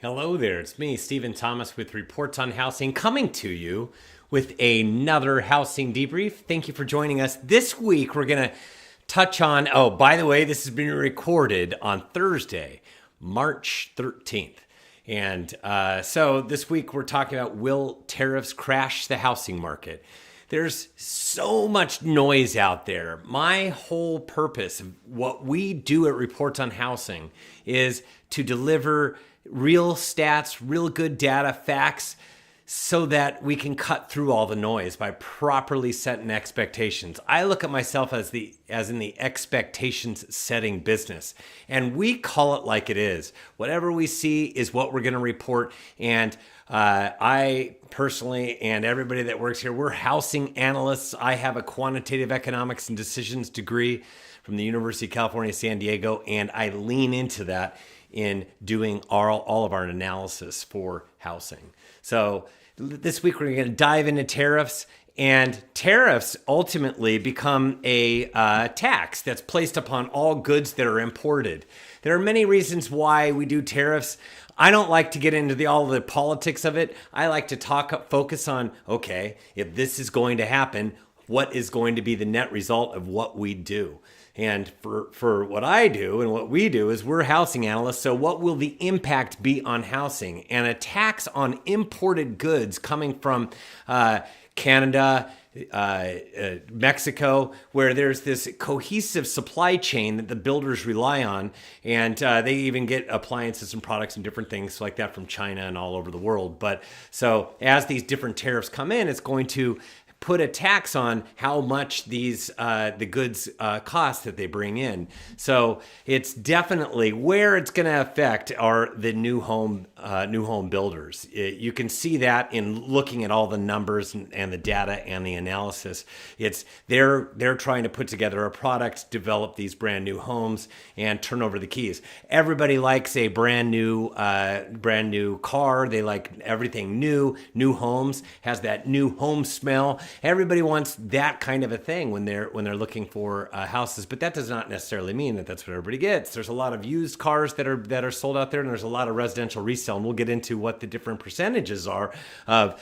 Hello there, it's me, Stephen Thomas with Reports on Housing, coming to you with another housing debrief. Thank you for joining us. This week, we're going to touch on, oh, by the way, this has been recorded on Thursday, March 13th. And so this week, we're talking about, will tariffs crash the housing market? There's so much noise out there. My whole purpose of what we do at Reports on Housing is to deliver real stats, real good data, facts, so that we can cut through all the noise by properly setting expectations. I look at myself as in the expectations setting business, and we call it like it is. Whatever we see is what we're going to report. And I personally, and everybody that works here, we're housing analysts. I have a quantitative economics and decisions degree from the University of California, San Diego, and I lean into that in doing all of our analysis for housing. So this week we're going to dive into tariffs, and tariffs ultimately become a tax that's placed upon all goods that are imported. There are many reasons why we do tariffs. I don't like to get into all the politics of it. I like to focus on, okay, if this is going to happen, what is going to be the net result of what we do? And for what I do and what we do is we're housing analysts. So what will the impact be on housing? And a tax on imported goods coming from Canada, Mexico, where there's this cohesive supply chain that the builders rely on. And they even get appliances and products and different things like that from China and all over the world. But so as these different tariffs come in, it's going to put a tax on how much these the goods cost that they bring in. So it's definitely where it's going to affect are the new home builders. You can see that in looking at all the numbers and the data and the analysis. It's they're trying to put together a product, develop these brand new homes, and turn over the keys. Everybody likes a brand new car. They like everything new. New homes has that new home smell. Everybody wants that kind of a thing when they're looking for houses, but that does not necessarily mean that that's what everybody gets. There's a lot of used cars that are sold out there, and there's a lot of residential resale, and we'll get into what the different percentages are of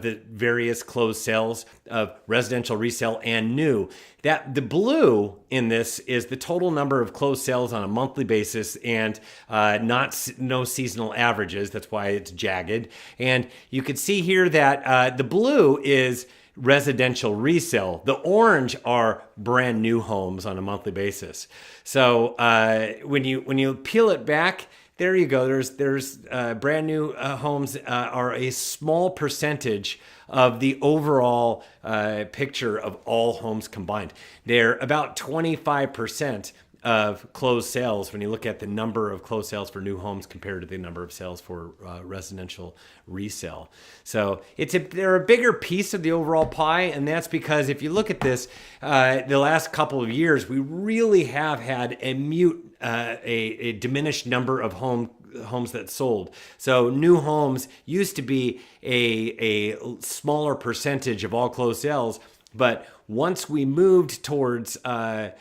the various closed sales of residential resale and new. That the blue in this is the total number of closed sales on a monthly basis, and no seasonal averages. That's why it's jagged. And you can see here that the blue is residential resale. The orange are brand new homes on a monthly basis. So when you peel it back, there you go. There's brand new homes are a small percentage of the overall picture of all homes combined. They're about 25% of closed sales when you look at the number of closed sales for new homes compared to the number of sales for residential resale. So they're a bigger piece of the overall pie, and that's because if you look at this, the last couple of years, we really have had a diminished number of homes that sold. So new homes used to be a smaller percentage of all closed sales, but once we moved towards the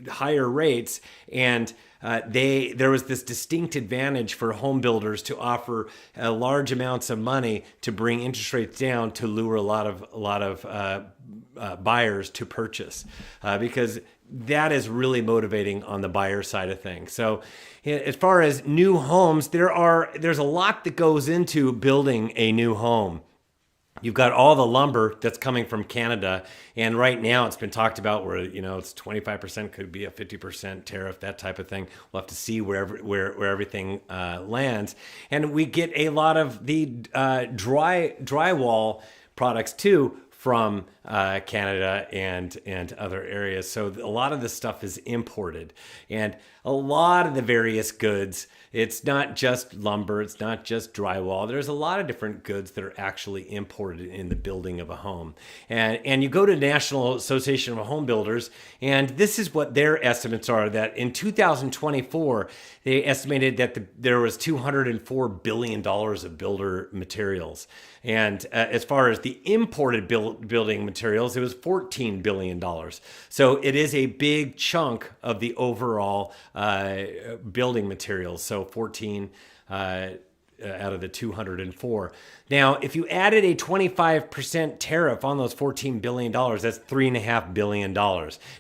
higher rates, and there was this distinct advantage for home builders to offer large amounts of money to bring interest rates down to lure a lot of buyers to purchase, because that is really motivating on the buyer side of things. So as far as new homes, there's a lot that goes into building a new home. You've got all the lumber that's coming from Canada, and right now it's been talked about where it's 25%, could be a 50% tariff, that type of thing. We'll have to see where everything lands, and we get a lot of the drywall products too from Canada and other areas. So a lot of this stuff is imported, and a lot of the various goods, it's not just lumber, it's not just drywall. There's a lot of different goods that are actually imported in the building of a home. And you go to National Association of Home Builders, and this is what their estimates are, that in 2024, they estimated that there was $204 billion of builder materials. And as far as the imported building materials, materials, it was $14 billion. So it is a big chunk of the overall building materials. So 14 out of the 204. Now, if you added a 25% tariff on those $14 billion, that's $3.5 billion.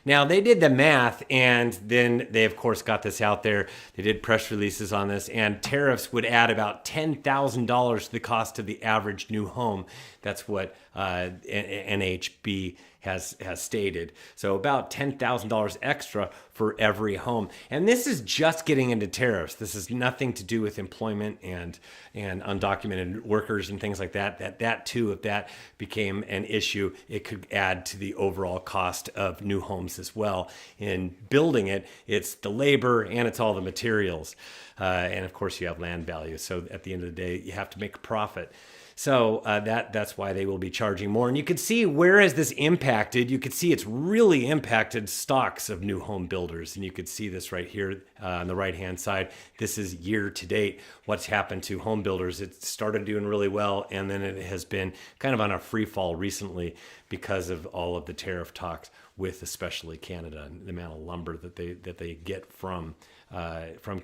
Now, they did the math, and then they, of course, got this out there. They did press releases on this, and tariffs would add about $10,000 to the cost of the average new home. That's what NHB has stated. So about $10,000 extra for every home. And this is just getting into tariffs. This has nothing to do with employment and undocumented workers and things like that. That too, if that became an issue, it could add to the overall cost of new homes as well. In building it, it's the labor and it's all the materials. And of course you have land value. So at the end of the day, you have to make a profit. So that's why they will be charging more. And you can see, where has this impacted? You can see it's really impacted stocks of new home builders. And you can see this right here on the right-hand side. This is year to date, what's happened to home builders. It started doing really well, and then it has been kind of on a free fall recently because of all of the tariff talks with especially Canada and the amount of lumber that they get from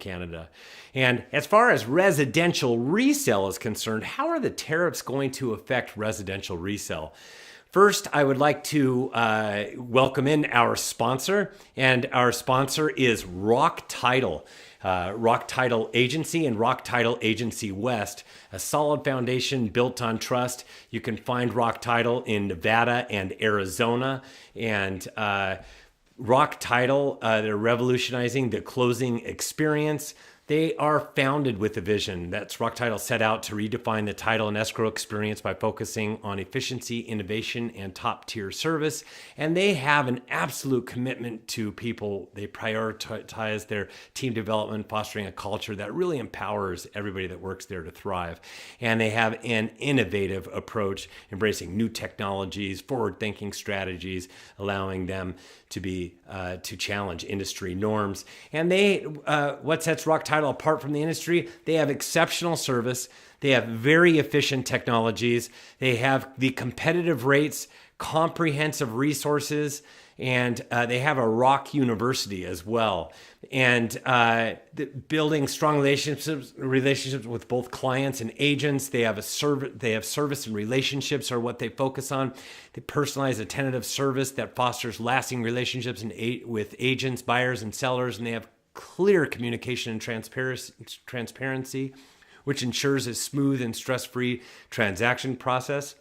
Canada. And as far as residential resale is concerned, how are the tariffs going to affect residential resale? First, I would like to welcome in our sponsor, and our sponsor is Rock Title. Rock Title Agency and Rock Title Agency West, a solid foundation built on trust. You can find Rock Title in Nevada and Arizona, and Rock Title, they're revolutionizing the closing experience. They are founded with a vision. That's Rock Title set out to redefine the title and escrow experience by focusing on efficiency, innovation, and top-tier service. And they have an absolute commitment to people. They prioritize their team development, fostering a culture that really empowers everybody that works there to thrive. And they have an innovative approach, embracing new technologies, forward-thinking strategies, allowing them to be to challenge industry norms. And what sets Rock Title apart from the industry, they have exceptional service. They have very efficient technologies. They have the competitive rates, comprehensive resources, and they have a Rock University as well. And building strong relationships with both clients and agents. They have service and relationships are what they focus on. They personalize attentive service that fosters lasting relationships with agents, buyers, and sellers. And they have clear communication and transparency, which ensures a smooth and stress-free transaction process.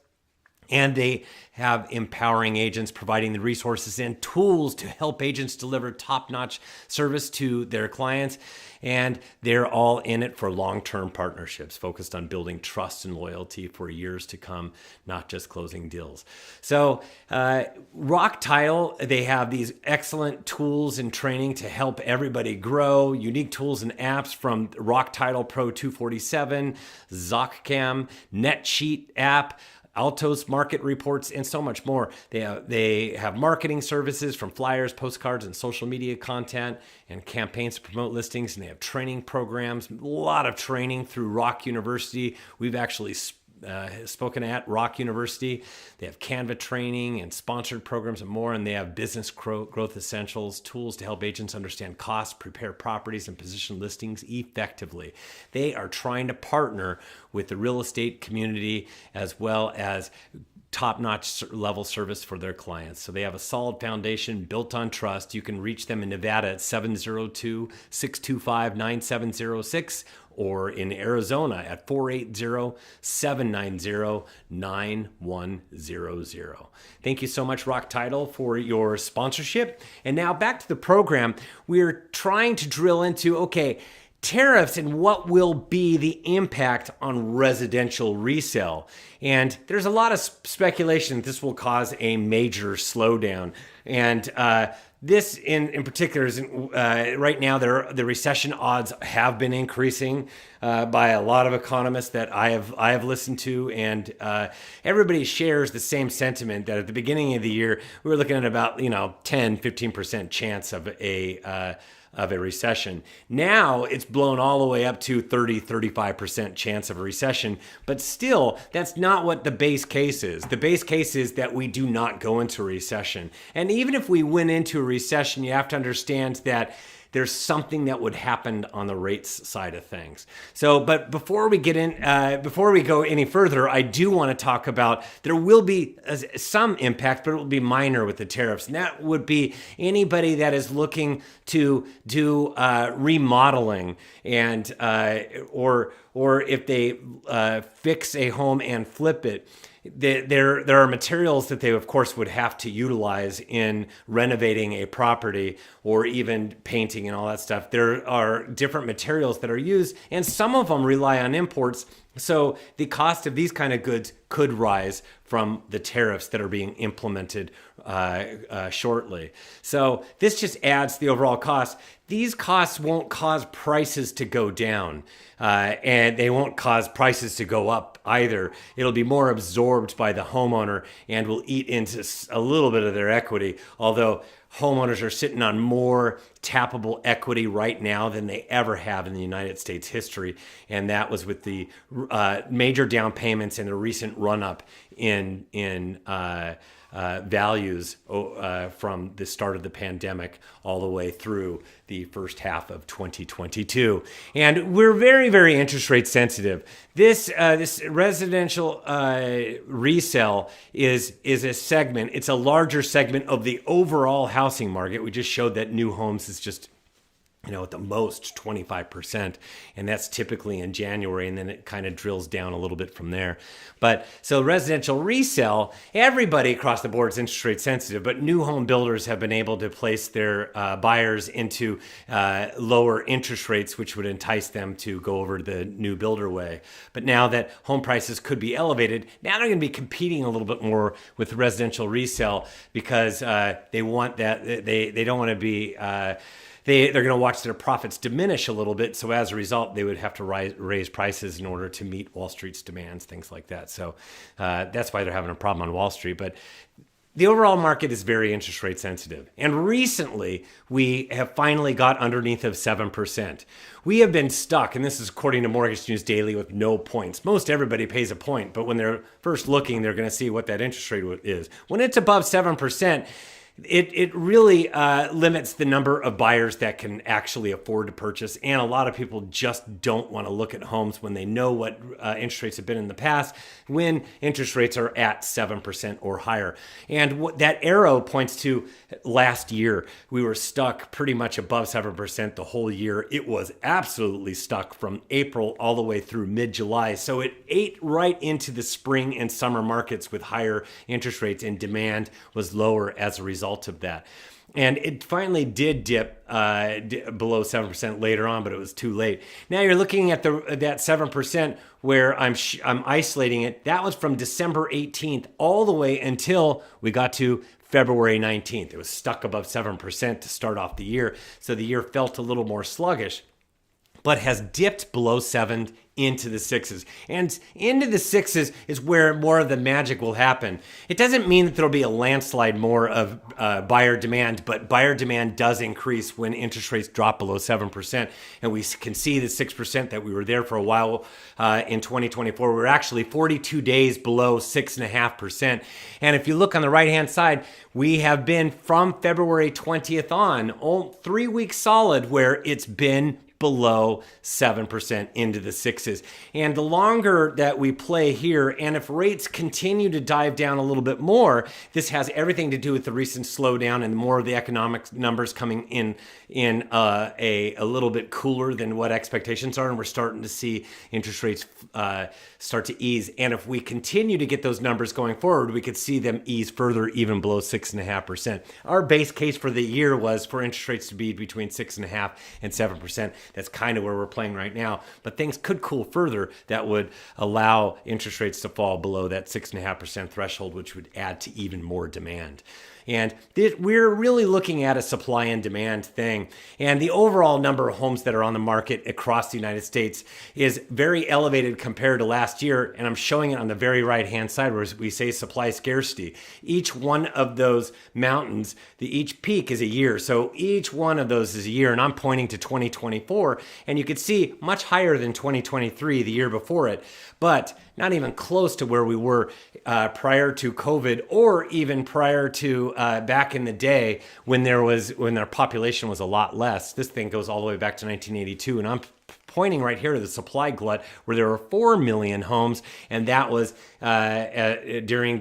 And they have empowering agents, providing the resources and tools to help agents deliver top-notch service to their clients. And they're all in it for long-term partnerships, focused on building trust and loyalty for years to come, not just closing deals. So Rock Title, they have these excellent tools and training to help everybody grow, unique tools and apps from Rock Title Pro 247, ZocCam, NetSheet app, Altos market reports, and so much more. They have marketing services from flyers, postcards, and social media content and campaigns to promote listings. And they have training programs, a lot of training through Rock University. We've actually spoken at Rock University. They have Canva training and sponsored programs and more. And they have business growth essentials, tools to help agents understand costs, prepare properties, and position listings effectively. They are trying to partner with the real estate community as well as top-notch level service for their clients. So they have a solid foundation built on trust. You can reach them in Nevada at 702-625-9706 or in Arizona at 480-790-9100. Thank you so much, Rock Title, for your sponsorship. And now back to the program. We're trying to drill into, okay, tariffs and what will be the impact on residential resale. And there's a lot of speculation that this will cause a major slowdown. And this in particular is right now. The recession odds have been increasing by a lot of economists that I have listened to, and everybody shares the same sentiment that at the beginning of the year we were looking at about 10-15% chance of a recession. Now it's blown all the way up to 30-35% chance of a recession, but still that's not what the base case is. The base case is that we do not go into a recession. And even if we went into a recession, you have to understand that there's something that would happen on the rates side of things. So, but before we go any further, I do want to talk about there will be some impact, but it will be minor with the tariffs. And that would be anybody that is looking to do remodeling and or if they fix a home and flip it. There are materials that they, of course, would have to utilize in renovating a property or even painting and all that stuff. There are different materials that are used, and some of them rely on imports. So the cost of these kind of goods could rise from the tariffs that are being implemented shortly. So this just adds to the overall cost. These costs won't cause prices to go down, and they won't cause prices to go up either. It'll be more absorbed by the homeowner and will eat into a little bit of their equity, although homeowners are sitting on more tappable equity right now than they ever have in the United States history. And that was with the major down payments and the recent run-up in values from the start of the pandemic all the way through the first half of 2022. And we're very, very interest rate sensitive. This residential resale is a segment. It's a larger segment of the overall housing market. We just showed that new homes is just at the most 25%, and that's typically in January, and then it kind of drills down a little bit from there. But so residential resale, everybody across the board is interest rate sensitive, but new home builders have been able to place their buyers into lower interest rates, which would entice them to go over the new builder way. But now that home prices could be elevated, now they're going to be competing a little bit more with residential resale because they want that, they don't want to be they're going to watch their profits diminish a little bit. So as a result, they would have to raise prices in order to meet Wall Street's demands, things like that. So that's why they're having a problem on Wall Street. But the overall market is very interest rate sensitive. And recently, we have finally got underneath of 7%. We have been stuck, and this is according to Mortgage News Daily, with no points. Most everybody pays a point, but when they're first looking, they're going to see what that interest rate is. When it's above 7%, it really limits the number of buyers that can actually afford to purchase. And a lot of people just don't want to look at homes when they know what interest rates have been in the past, when interest rates are at 7% or higher. And what that arrow points to last year, we were stuck pretty much above 7% the whole year. It was absolutely stuck from April all the way through mid-July. So it ate right into the spring and summer markets with higher interest rates, and demand was lower as a result of that. And it finally did dip below 7% later on, but it was too late. Now you're looking at that 7% where I'm isolating it. That was from December 18th all the way until we got to February 19th. It was stuck above 7% to start off the year. So the year felt a little more sluggish, but has dipped below 7 into the 6s. And into the 6s is where more of the magic will happen. It doesn't mean that there'll be a landslide more of buyer demand, but buyer demand does increase when interest rates drop below 7%. And we can see the 6% that we were there for a while in 2024. We're actually 42 days below 6.5%. And if you look on the right-hand side, we have been from February 20th on, 3 weeks solid where it's been below 7% into the 6s. And the longer that we play here, and if rates continue to dive down a little bit more, this has everything to do with the recent slowdown and more of the economic numbers coming in a little bit cooler than what expectations are. And we're starting to see interest rates start to ease. And if we continue to get those numbers going forward, we could see them ease further, even below 6.5%. Our base case for the year was for interest rates to be between 6.5% and 7%. That's kind of where we're playing right now. But things could cool further. That would allow interest rates to fall below that 6.5% threshold, which would add to even more demand. And we're really looking at a supply and demand thing. And the overall number of homes that are on the market across the United States is very elevated compared to last year. And I'm showing it on the very right-hand side where we say supply scarcity. Each one of those mountains, each peak is a year. So each one of those is a year. And I'm pointing to 2024. And you can see much higher than 2023, the year before it, but not even close to where we were prior to COVID, or even prior to back in the day when our population was a lot less. This thing goes all the way back to 1982, and I'm pointing right here to the supply glut where there were 4 million homes, and that was during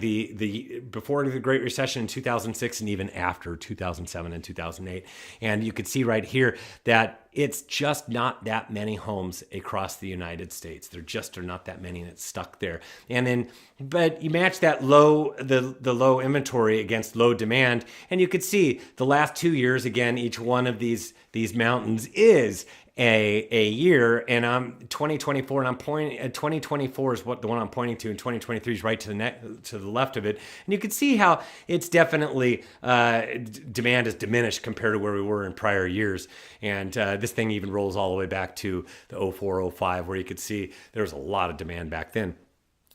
before the Great Recession in 2006 and even after 2007 and 2008. And you could see right here that it's just not that many homes across the United States. There just are not that many, and it's stuck there. And then, but you match that the low inventory against low demand, and you could see the last 2 years, again, each one of these mountains is a year, and I'm 2024, and I'm pointing at 2024 is the one I'm pointing to, and 2023 is right to the left of it. And you can see how it's definitely demand is diminished compared to where we were in prior years. And this thing even rolls all the way back to the 04, 05, where you could see there was a lot of demand back then.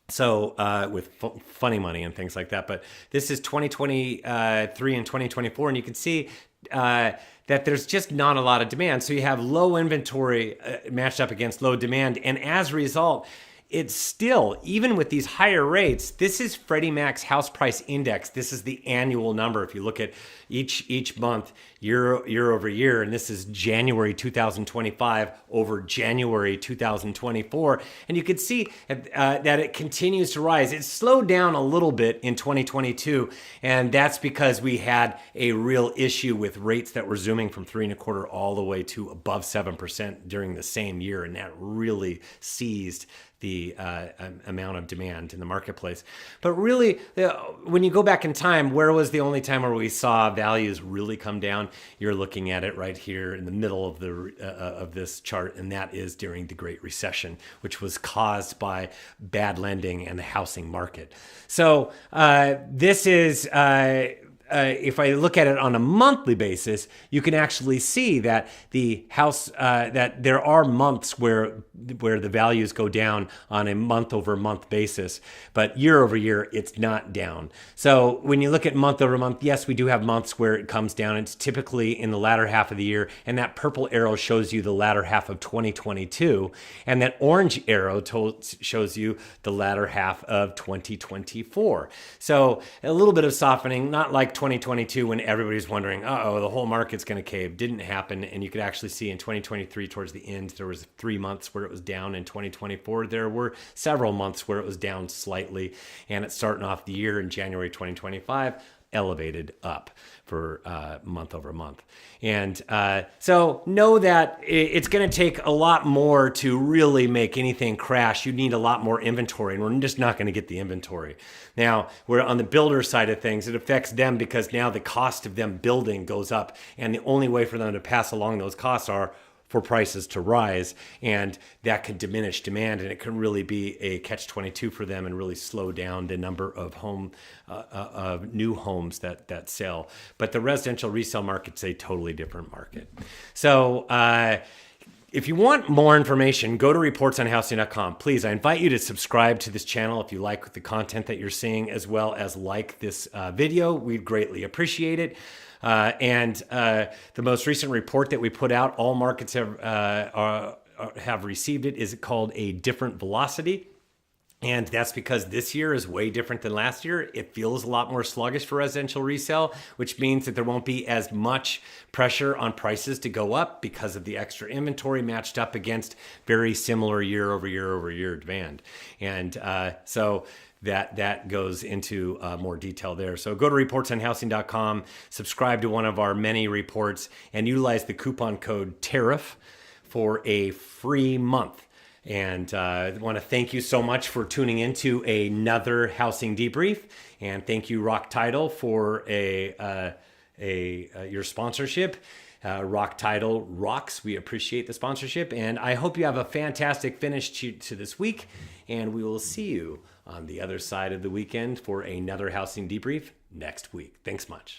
So with funny money and things like that. But this is 2023 and 2024, and you can see that there's just not a lot of demand. So you have low inventory matched up against low demand. And as a result, it's still, even with these higher rates, this is Freddie Mac's house price index. This is the annual number. If you look at each month, year over year, and this is January 2025 over January 2024. And you can see that it continues to rise. It slowed down a little bit in 2022, and that's because we had a real issue with rates that were zooming from 3.25% all the way to above 7% during the same year, and that really seized the amount of demand in the marketplace. But really, when you go back in time, where was the only time where we saw values really come down? You're looking at it right here in the middle of this chart, and that is during the Great Recession, which was caused by bad lending and the housing market. So this is if I look at it on a monthly basis, you can actually see that the house that there are months where the values go down on a month over month basis, but year over year it's not down. So when you look at month over month, yes, we do have months where it comes down. It's typically in the latter half of the year, and that purple arrow shows you the latter half of 2022, and that orange arrow shows you the latter half of 2024. So a little bit of softening, not like 2022 when everybody's wondering, the whole market's going to cave. Didn't happen. And you could actually see in 2023 towards the end, there was 3 months where it was down. In 2024, there were several months where it was down slightly. And it's starting off the year in January 2025, elevated up for month over month. And so know that it's going to take a lot more to really make anything crash. You need a lot more inventory, and we're just not going to get the inventory. Now, we're on the builder side of things. It affects them because now the cost of them building goes up, and the only way for them to pass along those costs are for prices to rise, and that could diminish demand, and it can really be a catch-22 for them and really slow down the number of new homes that sell. But the residential resale market's a totally different market. So if you want more information, go to reportsonhousing.com. Please, I invite you to subscribe to this channel if you like the content that you're seeing, as well as like this video. We'd greatly appreciate it. And the most recent report that we put out, all markets have received it, is called A Different Velocity. And that's because this year is way different than last year. It feels a lot more sluggish for residential resale, which means that there won't be as much pressure on prices to go up because of the extra inventory matched up against very similar year over year demand. And so that goes into more detail there. So go to reportsonhousing.com, subscribe to one of our many reports, and utilize the coupon code Tariff for a free month. And I want to thank you so much for tuning into another housing debrief, and thank you Rock Title for your sponsorship. Rock Title rocks. We appreciate the sponsorship, and I hope you have a fantastic finish to this week, and we will see you on the other side of the weekend for another housing debrief next week. Thanks much.